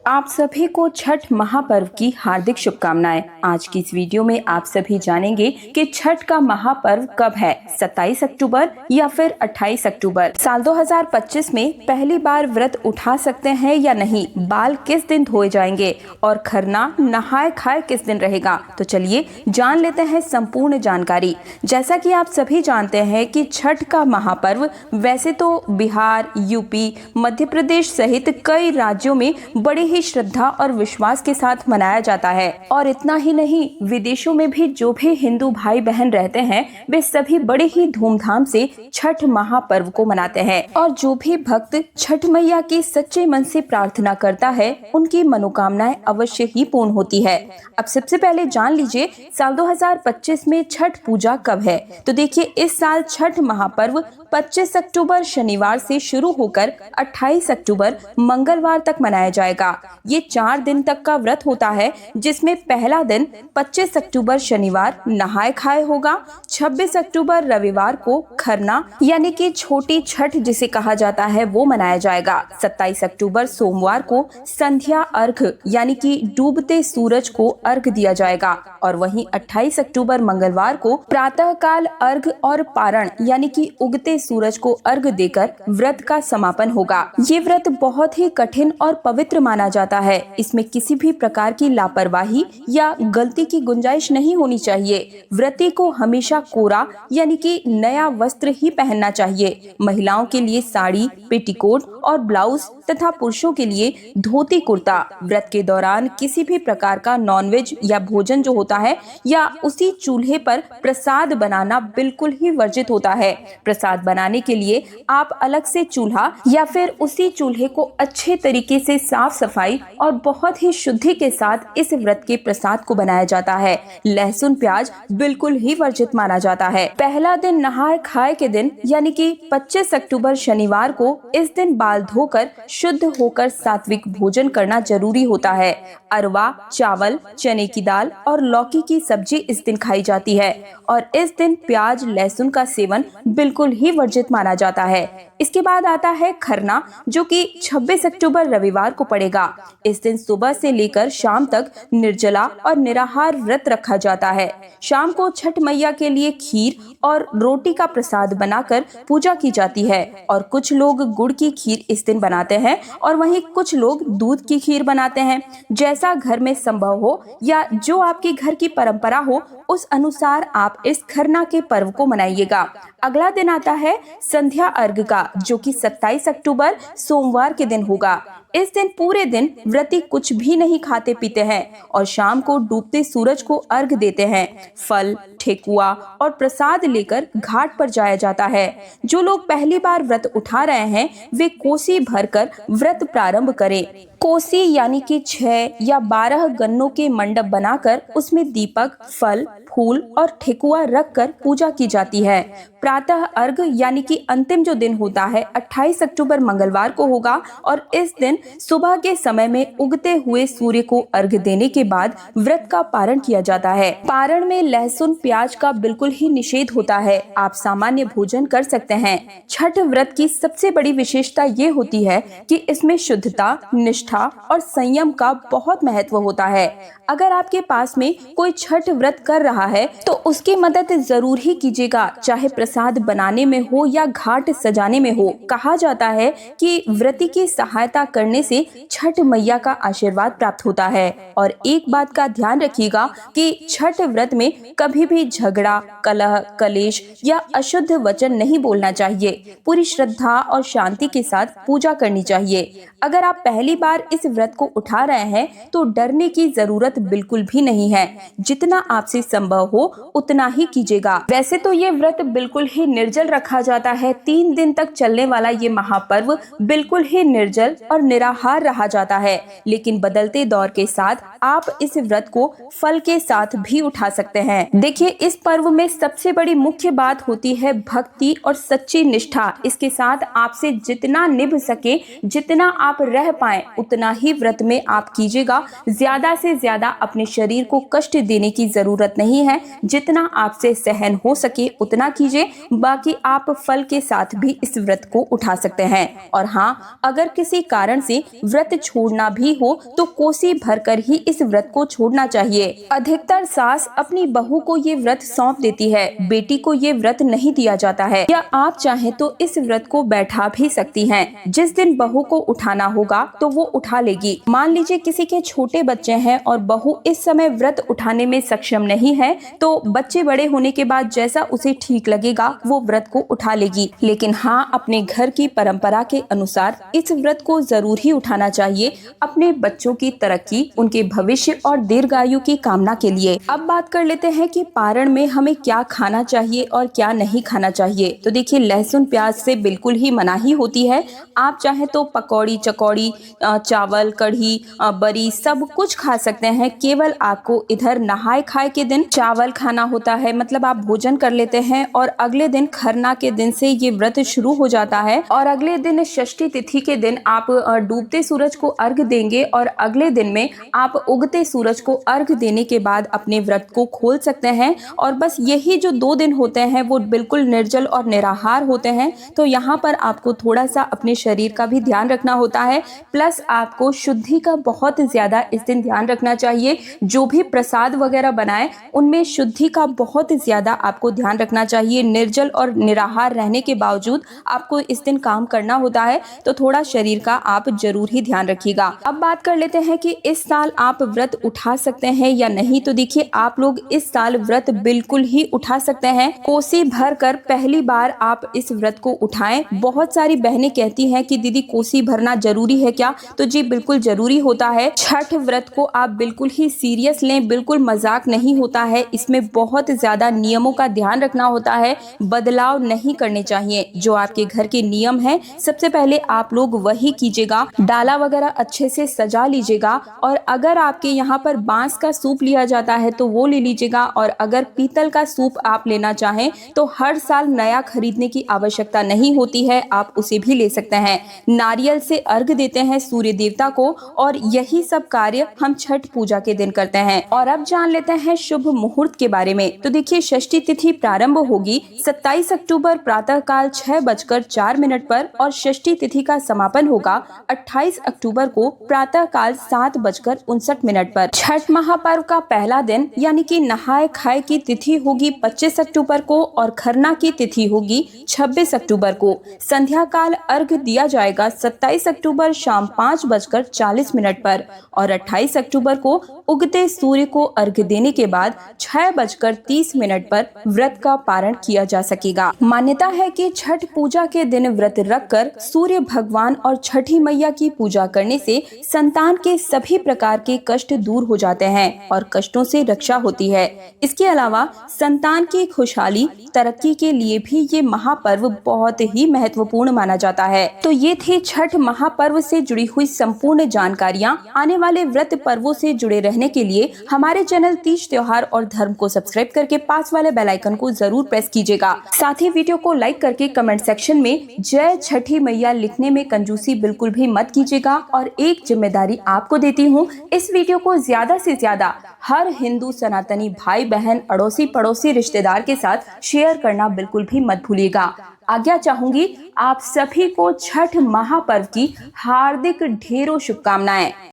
आप सभी को छठ महापर्व की हार्दिक शुभकामनाएं। आज की इस वीडियो में आप सभी जानेंगे कि छठ का महापर्व कब है, 27 अक्टूबर या फिर 28 अक्टूबर। साल 2025 में पहली बार व्रत उठा सकते हैं या नहीं, बाल किस दिन धोए जाएंगे और खरना नहाए खाए किस दिन रहेगा। तो चलिए जान लेते हैं संपूर्ण जानकारी। जैसा कि आप सभी जानते हैं कि छठ का महापर्व वैसे तो बिहार, यूपी, मध्य प्रदेश सहित कई राज्यों में बड़े ही श्रद्धा और विश्वास के साथ मनाया जाता है। और इतना ही नहीं, विदेशों में भी जो भी हिंदू भाई बहन रहते हैं वे सभी बड़े ही धूमधाम से छठ महापर्व को मनाते हैं। और जो भी भक्त छठ मैया की सच्चे मन से प्रार्थना करता है उनकी मनोकामनाएं अवश्य ही पूर्ण होती है। अब सबसे पहले जान लीजिए साल 2025 में छठ पूजा कब है। तो देखिए, इस साल छठ महापर्व 25 अक्टूबर शनिवार से शुरू होकर 28 अक्टूबर मंगलवार तक मनाया जाएगा। ये 4 दिन तक का व्रत होता है, जिसमें पहला दिन 25 अक्टूबर शनिवार नहाए खाए होगा। 26 अक्टूबर रविवार को खरना यानी कि छोटी छठ जिसे कहा जाता है वो मनाया जाएगा। 27 अक्टूबर सोमवार को संध्या अर्घ यानी कि डूबते सूरज को अर्घ दिया जाएगा। और वहीं 28 अक्टूबर मंगलवार को प्रातः काल अर्घ और पारण यानी कि उगते सूरज को अर्घ देकर व्रत का समापन होगा। ये व्रत बहुत ही कठिन और पवित्र माना जाता है। इसमें किसी भी प्रकार की लापरवाही या गलती की गुंजाइश नहीं होनी चाहिए। व्रती को हमेशा कोरा यानी कि नया वस्त्र ही पहनना चाहिए। महिलाओं के लिए साड़ी, पेटीकोट और ब्लाउज तथा पुरुषों के लिए धोती कुर्ता। व्रत के दौरान किसी भी प्रकार का नॉनवेज या भोजन जो होता है या उसी चूल्हे पर प्रसाद बनाना बिल्कुल ही वर्जित होता है। प्रसाद बनाने के लिए आप अलग से चूल्हा या फिर उसी चूल्हे को अच्छे तरीके से साफ सफाई और बहुत ही शुद्धि के साथ इस व्रत के प्रसाद को बनाया जाता है। लहसुन प्याज बिल्कुल ही वर्जित माना जाता है। पहला दिन नहाए खाए के दिन यानी कि 25 अक्टूबर शनिवार को इस दिन बाल धोकर शुद्ध होकर सात्विक भोजन करना जरूरी होता है। अरवा, चावल, चने की दाल और लौकी की सब्जी इस दिन खाई जाती है। और इस दिन प्याज, लहसुन का सेवन बिल्कुल ही वर्जित माना जाता है। इसके बाद आता है खरना, जो कि 26 अक्टूबर रविवार को पड़ेगा। इस दिन सुबह से लेकर शाम तक निर्जला और निराहार व्रत रखा जाता है। शाम को छठ मैया के लिए खीर और रोटी का प्रसाद बनाकर पूजा की जाती है। और कुछ लोग गुड़ की खीर इस दिन बनाते हैं और वहीं कुछ लोग दूध की खीर बनाते हैं। जैसा घर में संभव हो या जो आपके घर की परंपरा हो उस अनुसार आप इस खरना के पर्व को मनाइएगा। अगला दिन आता है संध्या अर्घ का, जो कि 27 अक्टूबर सोमवार के दिन होगा। इस दिन पूरे दिन व्रती कुछ भी नहीं खाते पीते हैं और शाम को डूबते सूरज को अर्घ देते हैं। फल, ठेकुआ और प्रसाद लेकर घाट पर जाया जाता है। जो लोग पहली बार व्रत उठा रहे हैं वे कोसी भरकर व्रत प्रारंभ करें। कोसी यानी कि 6 या 12 गन्नों के मंडप बनाकर उसमें दीपक, फल, फूल और ठेकुआ रखकर पूजा की जाती है। प्रातः अर्घ यानी कि अंतिम जो दिन होता है 28 अक्टूबर मंगलवार को होगा। और इस दिन सुबह के समय में उगते हुए सूर्य को अर्घ देने के बाद व्रत का पारण किया जाता है। पारण में लहसुन प्याज का बिल्कुल ही निषेध होता है। आप सामान्य भोजन कर सकते हैं। छठ व्रत की सबसे बड़ी विशेषता ये होती है कि इसमें शुद्धता, निष्ठा और संयम का बहुत महत्व होता है। अगर आपके पास में कोई छठ व्रत कर रहा है तो उसकी मदद जरूर ही कीजिएगा, चाहे प्रसाद बनाने में हो या घाट सजाने में हो। कहा जाता है कि व्रती की सहायता करने से छठ मैया का आशीर्वाद प्राप्त होता है। और एक बात का ध्यान रखिएगा कि छठ व्रत में कभी भी झगड़ा, कलह, कलेश या अशुद्ध वचन नहीं बोलना चाहिए। पूरी श्रद्धा और शांति के साथ पूजा करनी चाहिए। अगर आप पहली बार इस व्रत को उठा रहे हैं तो डरने की जरूरत बिल्कुल भी नहीं है। जितना आपसे संभव हो उतना ही कीजिएगा। वैसे तो ये व्रत बिल्कुल ही निर्जल रखा जाता है। 3 दिन तक चलने वाला ये महापर्व बिल्कुल ही निर्जल और निराहार रहा जाता है। लेकिन बदलते दौर के साथ आप इस व्रत को फल के साथ भी उठा सकते हैं। देखिए, इस पर्व में सबसे बड़ी मुख्य बात होती है भक्ति और सच्ची निष्ठा। इसके साथ आपसे जितना निभ सके, जितना आप रह पाए उतना ही व्रत में आप कीजिएगा। ज्यादा से ज्यादा अपने शरीर को कष्ट देने की जरूरत नहीं है, जितना आपसे सहन हो सके उतना कीजिए। बाकी आप फल के साथ भी इस व्रत को उठा सकते हैं। और हाँ, अगर किसी कारण से व्रत छोड़ना भी हो तो कोसी भरकर ही इस व्रत को छोड़ना चाहिए। अधिकतर सास अपनी बहू को ये व्रत सौंप देती है, बेटी को ये व्रत नहीं दिया जाता है। या आप चाहें तो इस व्रत को बैठा भी सकती हैं। जिस दिन बहू को उठाना होगा तो वो उठा लेगी। मान लीजिए किसी के छोटे बच्चे हैं और बहू इस समय व्रत उठाने में सक्षम नहीं है, तो बच्चे बड़े होने के बाद जैसा उसे ठीक लगेगा वो व्रत को उठा लेगी। लेकिन हाँ, अपने घर की परंपरा के अनुसार इस व्रत को जरूर ही उठाना चाहिए, अपने बच्चों की तरक्की, उनके भविष्य और दीर्घायु की कामना के लिए। अब बात कर लेते हैं कि पारण में हमें क्या खाना चाहिए और क्या नहीं खाना चाहिए। तो देखिए, लहसुन प्याज से बिल्कुल ही मनाही होती है। आप चाहे तो पकौड़ी, चकौड़ी, चावल, कढ़ी, बरी सब कुछ खा सकते हैं। केवल आपको इधर नहाए खाए के दिन चावल खाना होता है, मतलब आप भोजन कर लेते हैं और अगले दिन खरना के दिन से ये व्रत शुरू हो जाता है। और अगले दिन षष्ठी तिथि के दिन आप डूबते सूरज को अर्घ देंगे और अगले दिन में आप उगते सूरज को अर्घ देने के बाद अपने व्रत को खोल सकते हैं। और बस यही जो 2 दिन होते हैं वो बिल्कुल निर्जल और निराहार होते हैं। तो यहाँ पर आपको थोड़ा सा अपने शरीर का भी ध्यान रखना होता है, प्लस आपको शुद्धि का बहुत ज्यादा इस दिन ध्यान रखना चाहिए। जो भी प्रसाद वगैरह बनाए उनमें शुद्धि का बहुत ज्यादा आपको ध्यान रखना चाहिए। निर्जल और निराहार रहने के बावजूद आपको इस दिन काम करना होता है, तो थोड़ा शरीर का आप जरूर ही ध्यान रखिएगा। अब बात कर लेते हैं कि इस साल आप व्रत उठा सकते हैं या नहीं। तो देखिए, आप लोग इस साल व्रत बिल्कुल ही उठा सकते हैं। कोसी भर कर पहली बार आप इस व्रत को उठाएं। बहुत सारी बहनें कहती हैं कि दीदी कोसी भरना जरूरी है क्या? तो जी बिल्कुल जरूरी होता है। छठ व्रत को आप बिल्कुल ही सीरियस लें, बिल्कुल मजाक नहीं होता है। इसमें बहुत ज्यादा नियमों का ध्यान रखना होता है, बदलाव नहीं करने चाहिए। जो आपके घर के नियम है सबसे पहले आप लोग वही कीजिएगा। डाला वगैरह अच्छे से सजा लीजिएगा। और अगर आपके यहाँ पर बांस का सूप लिया जाता है तो वो ले लीजिएगा। और अगर पीतल का सूप आप लेना चाहें तो हर साल नया खरीदने की आवश्यकता नहीं होती है, आप उसे भी ले सकते हैं। नारियल से अर्घ देते हैं सूर्य देवता को, और यही सब कार्य हम छठ पूजा के दिन करते हैं। और अब जान लेते हैं शुभ मुहूर्त के बारे में। तो देखिए, षष्ठी तिथि प्रारंभ होगी 27 अक्टूबर प्रातः काल 6:04 पर और षष्ठी तिथि का समापन होगा 28 अक्टूबर को प्रातः काल 7:59 पर। छठ महापर्व का पहला दिन यानी कि नहाए खाए की तिथि होगी 25 अक्टूबर को और खरना की तिथि होगी 26 अक्टूबर को। संध्या काल अर्घ दिया जाएगा 27 अक्टूबर शाम 5:40 पर और 28 अक्टूबर को उगते सूर्य को अर्घ देने के बाद 6:30 पर व्रत का पारण किया जा सकेगा। मान्यता है कि छठ पूजा के दिन व्रत रखकर सूर्य भगवान और छठी मैया की पूजा करने से संतान के सभी प्रकार के कष्ट दूर हो जाते हैं और कष्टों से रक्षा होती है। इसके अलावा संतान की खुशहाली, तरक्की के लिए भी ये महापर्व बहुत ही महत्वपूर्ण माना जाता है। तो ये थी छठ महापर्व से जुड़ी हुई संपूर्ण जानकारियाँ। आने वाले व्रत पर्वों से जुड़े रहने के लिए हमारे चैनल तीज त्योहार और धर्म को सब्सक्राइब करके पास वाले बेल आइकन को जरूर प्रेस कीजिएगा। साथ ही वीडियो को लाइक करके कमेंट सेक्शन में जय छठी मैया लिखने में कंजूसी बिल्कुल भी मत कीजिएगा। और एक जिम्मेदारी आपको देती हूँ, इस वीडियो को ज्यादा से ज्यादा हर हिंदू सनातनी भाई बहन, अड़ोसी पड़ोसी, रिश्तेदार के साथ शेयर करना बिल्कुल भी मत भूलिएगा। आज्ञा चाहूंगी आप सभी को छठ महापर्व की हार्दिक ढेरों शुभकामनाएं।